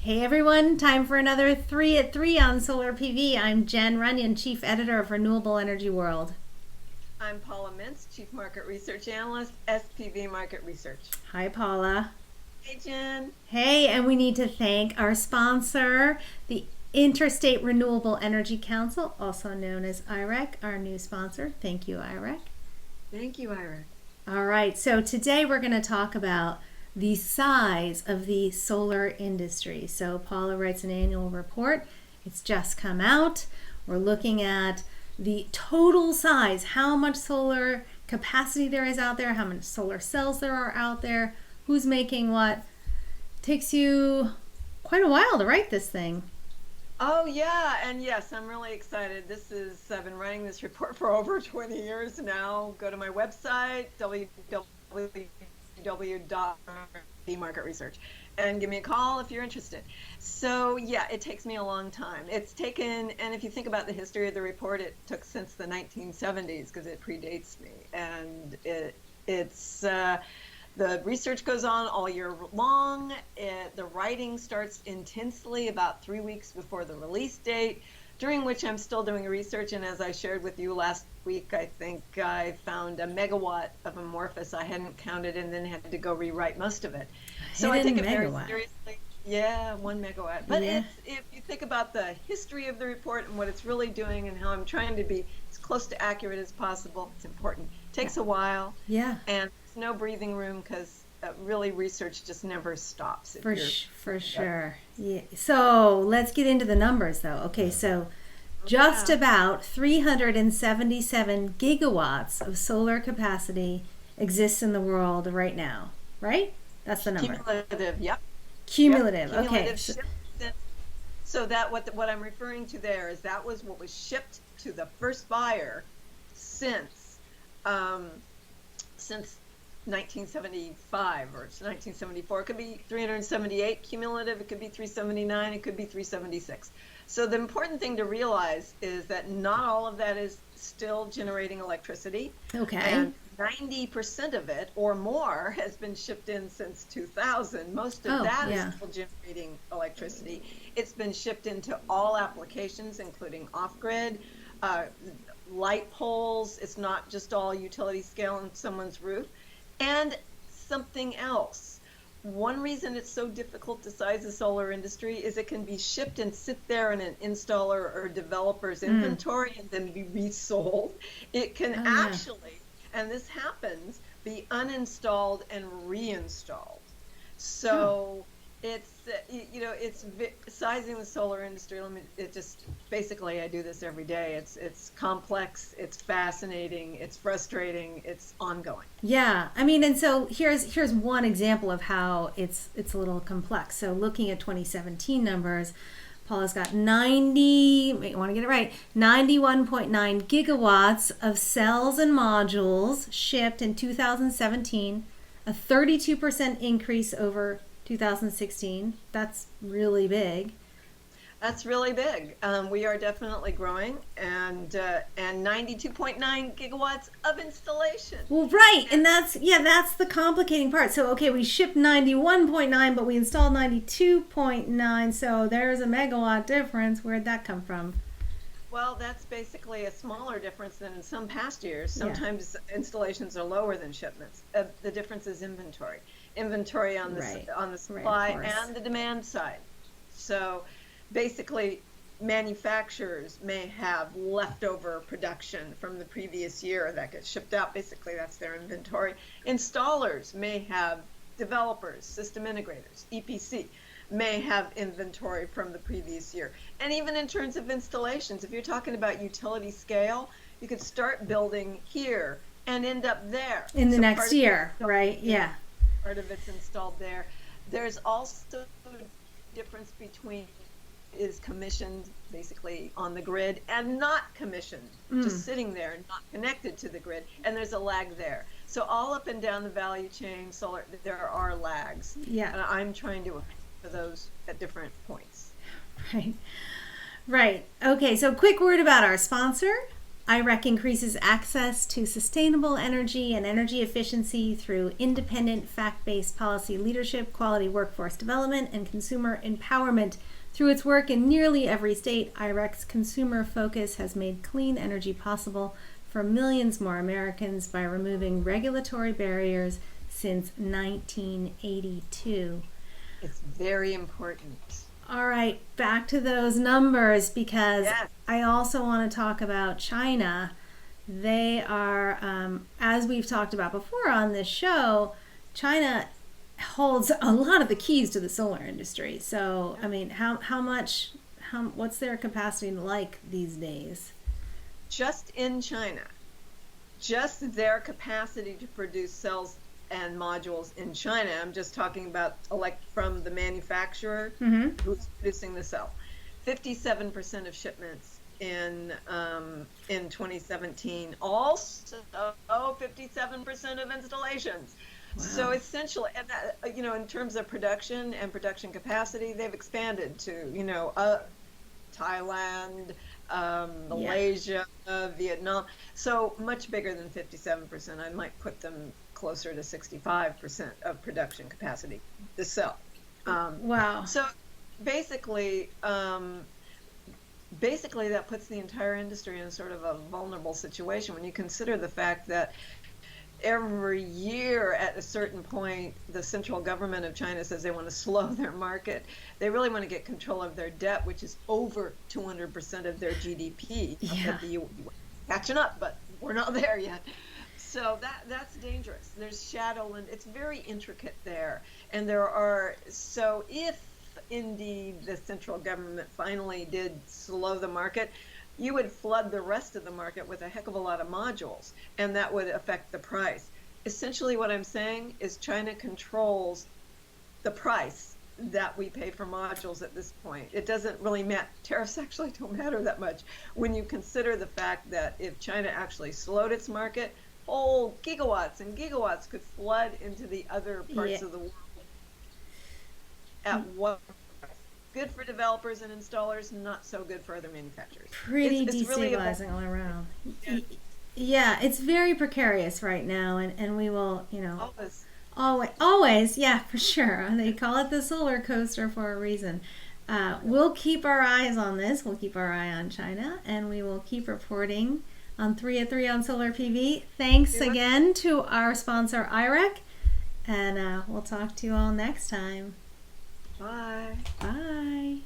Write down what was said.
Hey everyone, time for another 3 at 3 on Solar PV. I'm Jen Runyon, Chief Editor of Renewable Energy World. I'm Paula Mintz, Chief Market Research Analyst, SPV Market Research. Hi Paula. Hey, Jen. Hey, and we need to thank our sponsor, the Interstate Renewable Energy Council, also known as IREC, our new sponsor. Thank you, IREC. Thank you, Ira. All right, so today we're going to talk about the size of the solar industry. So Paula writes an annual report. It's just come out. We're looking at the total size, how much solar capacity there is out there, how many solar cells there are out there, who's making what. Takes you quite a while to write this thing. Oh, yeah, and yes, I'm really excited. I've been writing this report for over 20 years now. Go to my website, www.marketresearch, and give me a call if you're interested. So, yeah, it takes me a long time. It's taken, and if you think about the history of the report, it took since the 1970s because it predates me. And the research goes on all year long. The writing starts intensely about 3 weeks before the release date, during which I'm still doing research. And as I shared with you last week, I think I found a megawatt of amorphous I hadn't counted and then had to go rewrite most of it. So I take it very seriously. Yeah, 1 megawatt. But Yeah. if you think about the history of the report and what it's really doing and how I'm trying to be as close to accurate as possible, it's important. It takes a while. Yeah. And no breathing room because really research just never stops. For sure. Yeah. So let's get into the numbers though. Okay, so just about 377 gigawatts of solar capacity exists in the world right now, right? That's the number. Cumulative, yep. Cumulative. Yep. Okay. So that what I'm referring to there is that was what was shipped to the first buyer since 1975 or 1974. It could be 378 cumulative, it could be 379, it could be 376. So the important thing to realize is that not all of that is still generating electricity. Okay. And 90% of it or more has been shipped in since 2000. Most of that is still generating electricity. It's been shipped into all applications, including off-grid, light poles. It's not just all utility scale on someone's roof. And something else. One reason it's so difficult to size the solar industry is it can be shipped and sit there in an installer or developer's inventory and then be resold. It can actually, and this happens, be uninstalled and reinstalled. So it's sizing the solar industry. Basically I do this every day. It's complex, it's fascinating, it's frustrating, it's ongoing. Yeah, I mean, and so here's one example of how it's a little complex. So looking at 2017 numbers, Paula's got 91.9 gigawatts of cells and modules shipped in 2017, a 32% increase over 2016. That's really big. That's really big. We are definitely growing, and 92.9 gigawatts of installation. Well, right, and that's the complicating part. So, okay, we shipped 91.9, but we installed 92.9. So there's a megawatt difference. Where'd that come from? Well, that's basically a smaller difference than in some past years. Sometimes installations are lower than shipments. The difference is inventory on the supply and the demand side. So basically, manufacturers may have leftover production from the previous year that gets shipped out. Basically, that's their inventory. Installers may have, developers, system integrators, EPC, may have inventory from the previous year. And even in terms of installations, if you're talking about utility scale, you could start building here and end up there. In the next year, right? Yeah. Part of it's installed there. There's also a difference between is commissioned basically on the grid and not commissioned, just sitting there and not connected to the grid, and there's a lag there. So all up and down the value chain, solar, there are lags. Yeah. And I'm trying to account for those at different points. Right. Okay, so quick word about our sponsor, IREC increases access to sustainable energy and energy efficiency through independent, fact-based policy leadership, quality workforce development, and consumer empowerment. Through its work in nearly every state, IREC's consumer focus has made clean energy possible for millions more Americans by removing regulatory barriers since 1982. It's very important. All right, back to those numbers, because Yes. I also want to talk about China. They are, as we've talked about before on this show, China holds a lot of the keys to the solar industry. So, I mean, what's their capacity like these days? Just in China, just their capacity to produce cells and modules in China. I'm just talking about from the manufacturer who's producing the cell. 57% of shipments in 2017. Also, 57% of installations. Wow. So essentially, and that, in terms of production and production capacity, they've expanded to Thailand, Malaysia, Vietnam. So much bigger than 57%. I might put them closer to 65% of production capacity, the cell. Wow. So basically that puts the entire industry in sort of a vulnerable situation when you consider the fact that every year at a certain point, the central government of China says they want to slow their market. They really want to get control of their debt, which is over 200% of their GDP. Yeah. Catching up, but we're not there yet. So that's dangerous. There's shadow, and it's very intricate there. And so if indeed the central government finally did slow the market, you would flood the rest of the market with a heck of a lot of modules, and that would affect the price. Essentially what I'm saying is China controls the price that we pay for modules at this point. It doesn't really matter. Tariffs actually don't matter that much when you consider the fact that if China actually slowed its market, whole gigawatts and gigawatts could flood into the other parts of the world at what price? Good for developers and installers, not so good for other manufacturers. Pretty destabilizing all around. Yeah, it's very precarious right now, and we will, always, yeah, for sure. They call it the solar coaster for a reason. We'll keep our eyes on this. We'll keep our eye on China, and we will keep reporting on 3 at 3 on Solar PV. Thanks again to our sponsor, IREC, and we'll talk to you all next time. Bye. Bye.